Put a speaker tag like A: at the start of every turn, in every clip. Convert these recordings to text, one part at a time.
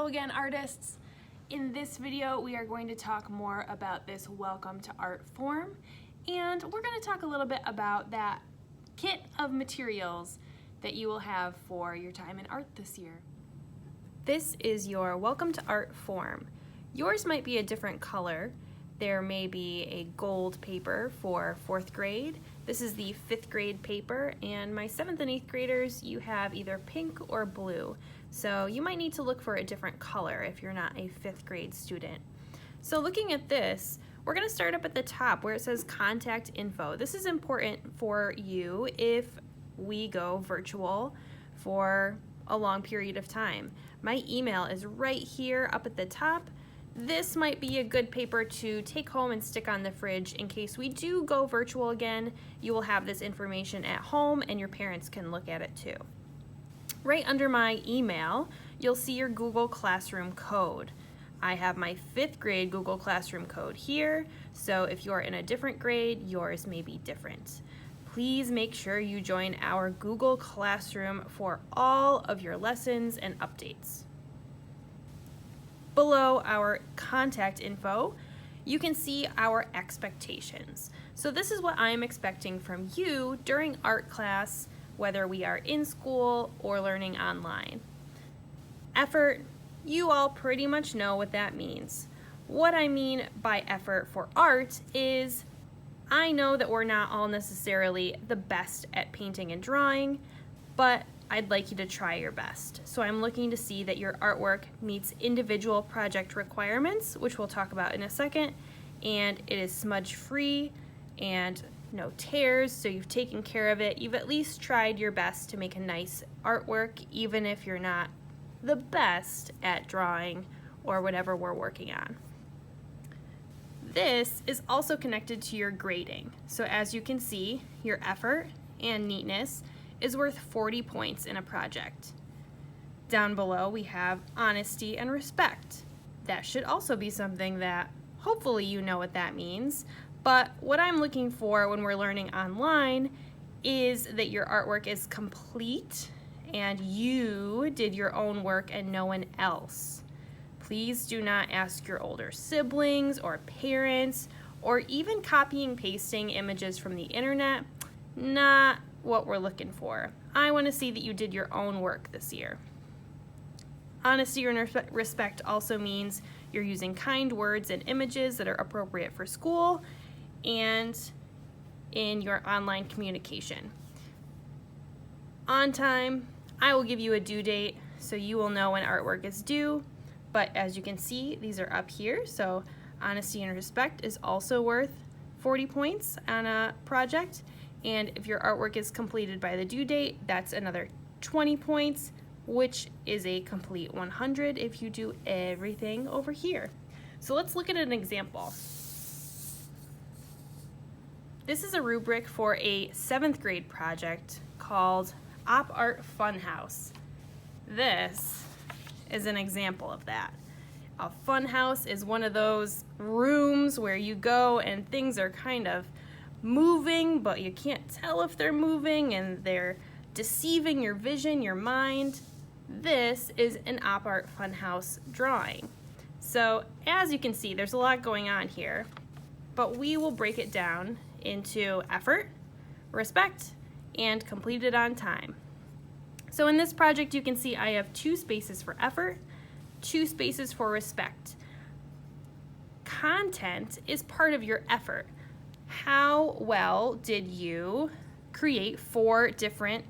A: Hello again, artists. In this video, we are going to talk more about this Welcome to Art form, and we're going to talk a little bit about that kit of materials that you will have for your time in art this year. This is your Welcome to Art form. Yours might be a different color. There may be a gold paper for 4th grade. This is the 5th grade paper, and my 7th and 8th graders, you have either pink or blue. So you might need to look for a different color if you're not a 5th grade student. So looking at this, we're gonna start up at the top where it says contact info. This is important for you if we go virtual for a long period of time. My email is right here up at the top. This might be a good paper to take home and stick on the fridge in case we do go virtual again. You will have this information at home and your parents can look at it too. Right under my email, you'll see your Google Classroom code. I have my 5th grade Google Classroom code here, so if you're in a different grade, yours may be different. Please make sure you join our Google Classroom for all of your lessons and updates. Below our contact info, you can see our expectations. So this is what I'm expecting from you during art class, whether we are in school or learning online. Effort, you all pretty much know what that means. What I mean by effort for art is I know that we're not all necessarily the best at painting and drawing, but I'd like you to try your best. So I'm looking to see that your artwork meets individual project requirements, which we'll talk about in a second, and it is smudge free and no tears, so you've taken care of it. You've at least tried your best to make a nice artwork, even if you're not the best at drawing or whatever we're working on. This is also connected to your grading. So as you can see, your effort and neatness is worth 40 points in a project. Down below, we have honesty and respect. That should also be something that hopefully you know what that means. But what I'm looking for when we're learning online is that your artwork is complete and you did your own work and no one else. Please do not ask your older siblings or parents or even copying pasting images from the internet. Not what we're looking for. I want to see that you did your own work this year. Honesty and respect also means you're using kind words and images that are appropriate for school and in your online communication. On time, I will give you a due date so you will know when artwork is due, but as you can see, these are up here, so honesty and respect is also worth 40 points on a project, and if your artwork is completed by the due date, that's another 20 points, which is a complete 100 if you do everything over here. So let's look at an example. This is a rubric for a 7th grade project called Op Art Funhouse. This is an example of that. A funhouse is one of those rooms where you go and things are kind of moving, but you can't tell if they're moving and they're deceiving your vision, your mind. This is an Op Art Funhouse drawing. So as you can see, there's a lot going on here, but we will break it down into effort, respect, and completed on time. So in this project, you can see I have 2 spaces for effort, 2 spaces for respect. Content is part of your effort. How well did you create 4 different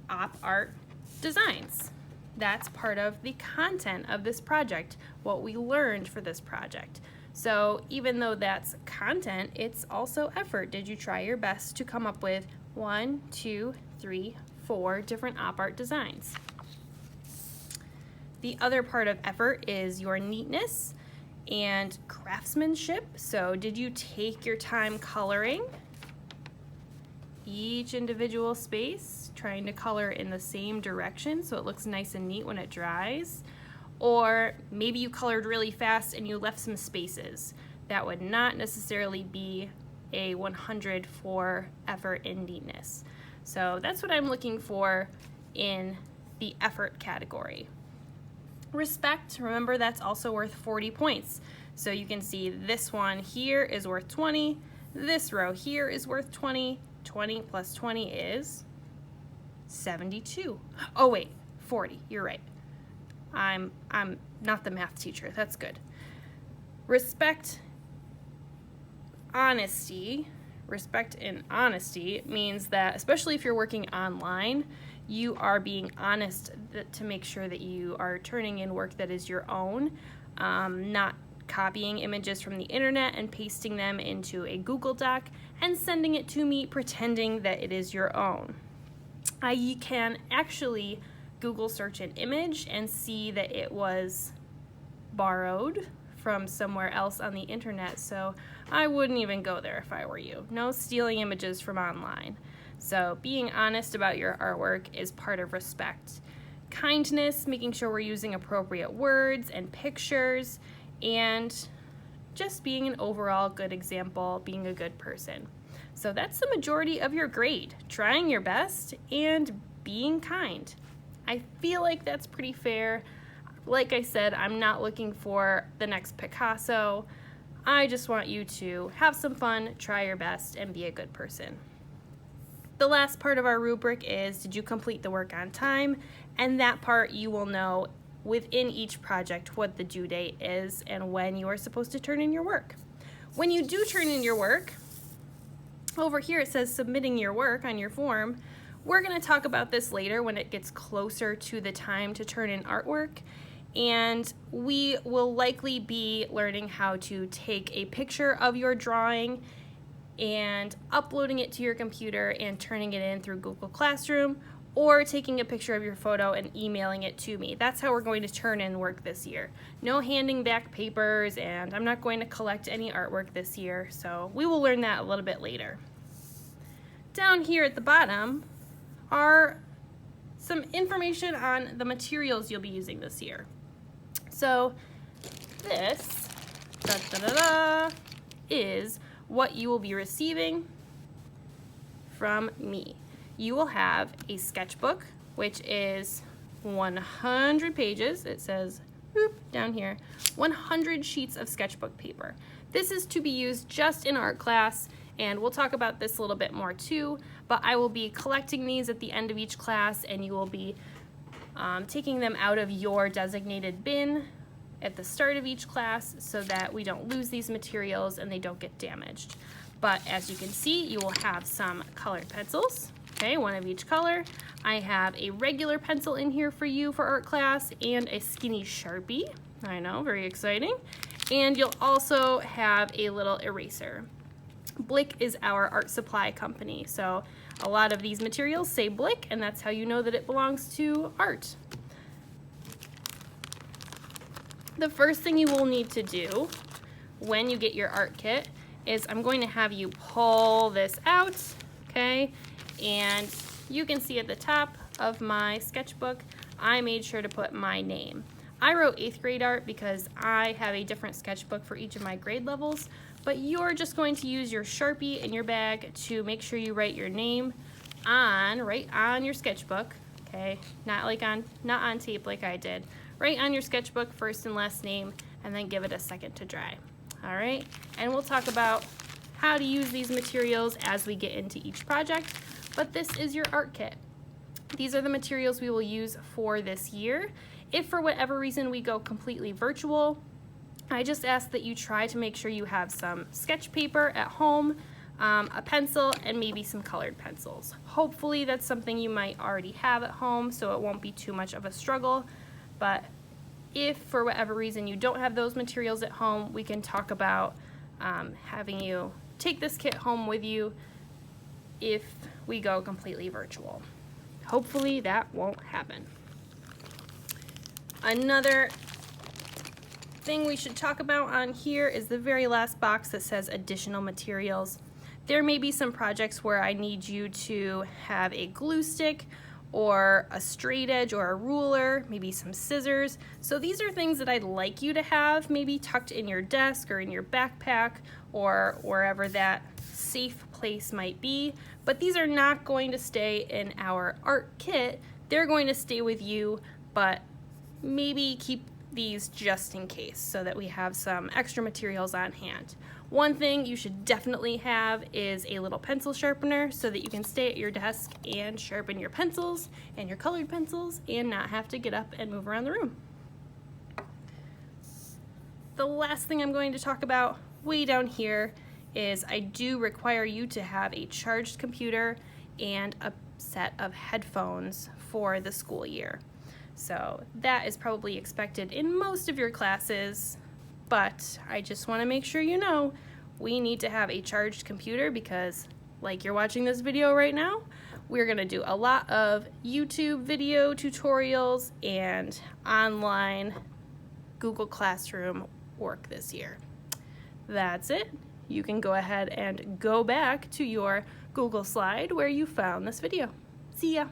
A: op art designs? That's part of the content of this project, what we learned for this project. So even though that's content, it's also effort. Did you try your best to come up with 1, 2, 3, 4 different op art designs? The other part of effort is your neatness and craftsmanship. So did you take your time coloring each individual space, trying to color in the same direction so it looks nice and neat when it dries? Or maybe you colored really fast and you left some spaces. That would not necessarily be a 100 for effort and neatness. So that's what I'm looking for in the effort category. Respect, remember that's also worth 40 points. So you can see this one here is worth 20, this row here is worth 20, 20 plus 20 is 72. Oh wait, 40, you're right. I'm not the math teacher, that's good. Respect and honesty means that, especially if you're working online, you are being honest to make sure that you are turning in work that is your own, not copying images from the internet and pasting them into a Google Doc and sending it to me pretending that it is your own. You can actually Google search an image and see that it was borrowed from somewhere else on the internet, so I wouldn't even go there if I were you. No stealing images from online. So being honest about your artwork is part of respect. Kindness, making sure we're using appropriate words and pictures, and just being an overall good example, being a good person. So that's the majority of your grade, trying your best and being kind. I feel like that's pretty fair. Like I said, I'm not looking for the next Picasso. I just want you to have some fun, try your best, and be a good person. The last part of our rubric is, did you complete the work on time? And that part you will know within each project what the due date is and when you are supposed to turn in your work. When you do turn in your work, over here it says submitting your work on your form. We're going to talk about this later when it gets closer to the time to turn in artwork, and we will likely be learning how to take a picture of your drawing and uploading it to your computer and turning it in through Google Classroom, or taking a picture of your photo and emailing it to me. That's how we're going to turn in work this year. No handing back papers, and I'm not going to collect any artwork this year, so we will learn that a little bit later. Down here at the bottom are some information on the materials you'll be using this year. So this is what you will be receiving from me. You will have a sketchbook, which is 100 pages. It says down here, 100 sheets of sketchbook paper. This is to be used just in art class, and we'll talk about this a little bit more too, but I will be collecting these at the end of each class, and you will be taking them out of your designated bin at the start of each class so that we don't lose these materials and they don't get damaged. But as you can see, you will have some colored pencils, okay, one of each color. I have a regular pencil in here for you for art class and a skinny Sharpie. I know, very exciting. And you'll also have a little eraser. Blick is our art supply company, so a lot of these materials say Blick, and that's how you know that it belongs to art. The first thing you will need to do when you get your art kit is I'm going to have you pull this out, okay? And you can see at the top of my sketchbook, I made sure to put my name. I wrote 8th grade art because I have a different sketchbook for each of my grade levels, but you're just going to use your Sharpie in your bag to make sure you write your name right on your sketchbook, okay? Not on tape like I did. Write on your sketchbook first and last name, and then give it a second to dry. All right, and we'll talk about how to use these materials as we get into each project, but this is your art kit. These are the materials we will use for this year. If for whatever reason we go completely virtual, I just ask that you try to make sure you have some sketch paper at home, a pencil, and maybe some colored pencils. Hopefully that's something you might already have at home, so it won't be too much of a struggle. But if for whatever reason you don't have those materials at home, we can talk about having you take this kit home with you if we go completely virtual. Hopefully that won't happen. Another thing we should talk about on here is the very last box that says additional materials. There may be some projects where I need you to have a glue stick or a straight edge or a ruler, maybe some scissors. So these are things that I'd like you to have maybe tucked in your desk or in your backpack or wherever that safe place might be. But these are not going to stay in our art kit. They're going to stay with you, but maybe keep these just in case so that we have some extra materials on hand. One thing you should definitely have is a little pencil sharpener so that you can stay at your desk and sharpen your pencils and your colored pencils and not have to get up and move around the room. The last thing I'm going to talk about way down here is I do require you to have a charged computer and a set of headphones for the school year. So that is probably expected in most of your classes, but I just want to make sure you know we need to have a charged computer because, like you're watching this video right now, we're going to do a lot of YouTube video tutorials and online Google Classroom work this year. That's it. You can go ahead and go back to your Google slide where you found this video. See ya!